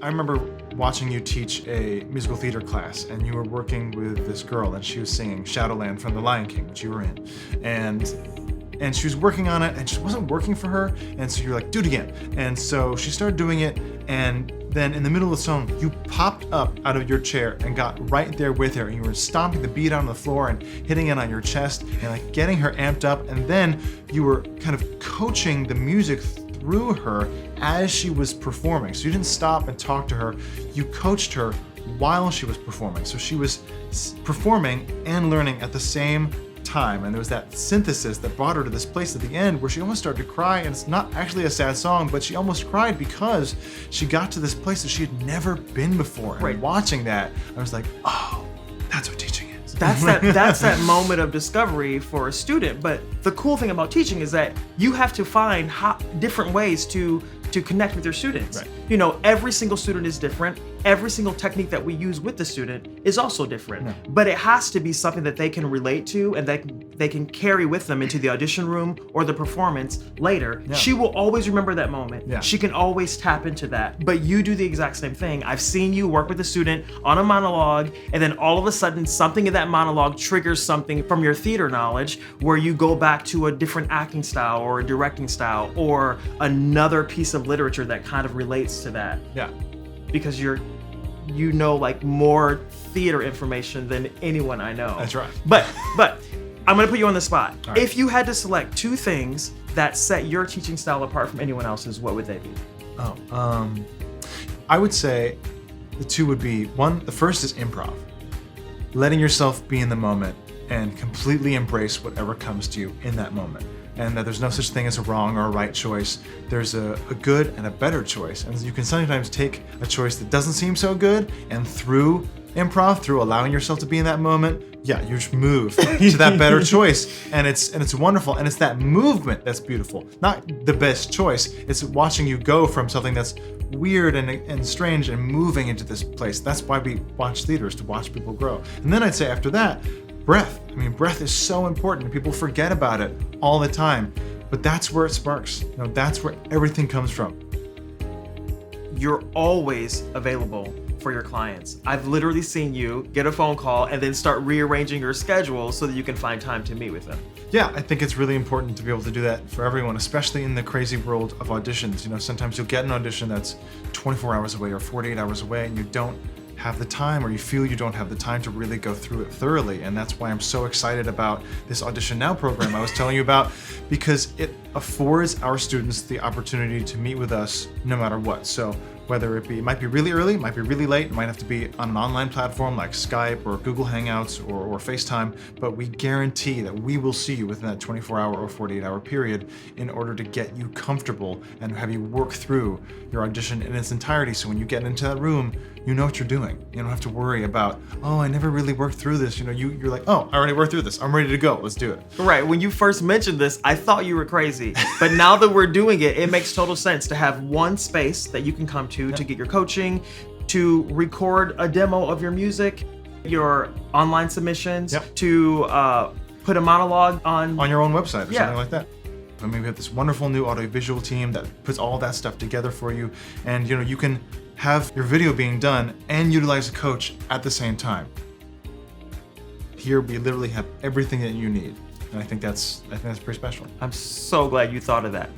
I remember watching you teach a musical theater class, and you were working with this girl, and she was singing Shadowland from The Lion King, which you were in. And she was working on it, and it just wasn't working for her, and so you're like, do it again. And so she started doing it, and then in the middle of the song, you popped up out of your chair and got right there with her, and you were stomping the beat on the floor and hitting it on your chest and like getting her amped up, and then you were kind of coaching the music through her as she was performing. So you didn't stop and talk to her, you coached her while she was performing. So she was performing and learning at the same time, and there was that synthesis that brought her to this place at the end where she almost started to cry. And it's not actually a sad song, but she almost cried because she got to this place that she had never been before. And Right. watching that, I was like, oh, that's what teaching is. That's that moment of discovery for a student. But the cool thing about teaching is that you have to find different ways to connect with your students. Right. You know, every single student is different. Every single technique that we use with the student is also different. Yeah. But it has to be something that they can relate to and that they can carry with them into the audition room or the performance later. Yeah. She will always remember that moment. Yeah. She can always tap into that. But you do the exact same thing. I've seen you work with a student on a monologue, and then all of a sudden something in that monologue triggers something from your theater knowledge where you go back to a different acting style or a directing style or another piece of literature that kind of relates to that. Yeah. Because you know like more theater information than anyone I know. That's right. But I'm gonna put you on the spot. All right. If you had to select two things that set your teaching style apart from anyone else's, what would they be? I would say the two would be, the first is improv. Letting yourself be in the moment and completely embrace whatever comes to you in that moment. And that there's no such thing as a wrong or a right choice. There's a good and a better choice. And you can sometimes take a choice that doesn't seem so good, and through improv, through allowing yourself to be in that moment, you just move to that better choice. And it's wonderful. And it's that movement that's beautiful. Not the best choice. It's watching you go from something that's weird and strange and moving into this place. That's why we watch theaters, to watch people grow. And then I'd say after that, breath. I mean, breath is so important. People forget about it all the time, but that's where it sparks. You know, that's where everything comes from. You're always available for your clients. I've literally seen you get a phone call and then start rearranging your schedule so that you can find time to meet with them. Yeah, I think it's really important to be able to do that for everyone, especially in the crazy world of auditions. You know, sometimes you'll get an audition that's 24 hours away or 48 hours away, and you don't have the time, or you feel you don't have the time to really go through it thoroughly. And that's why I'm so excited about this Audition Now program I was telling you about, because it affords our students the opportunity to meet with us no matter what. So whether it might be really early, might be really late, it might have to be on an online platform like Skype or Google Hangouts or FaceTime, but we guarantee that we will see you within that 24-hour or 48-hour period in order to get you comfortable and have you work through your audition in its entirety. So when you get into that room, you know what you're doing. You don't have to worry about, oh, I never really worked through this. You know, you're like, oh, I already worked through this. I'm ready to go. Let's do it. Right. When you first mentioned this, I thought you were crazy. But now that we're doing it, it makes total sense to have one space that you can come to get your coaching, to record a demo of your music, your online submissions, to put a monologue on your own website or Yeah. something like that. I mean, we have this wonderful new audiovisual team that puts all that stuff together for you. And, you know, you can have your video being done and utilize a coach at the same time. Here, we literally have everything that you need. And I think that's pretty special. I'm so glad you thought of that.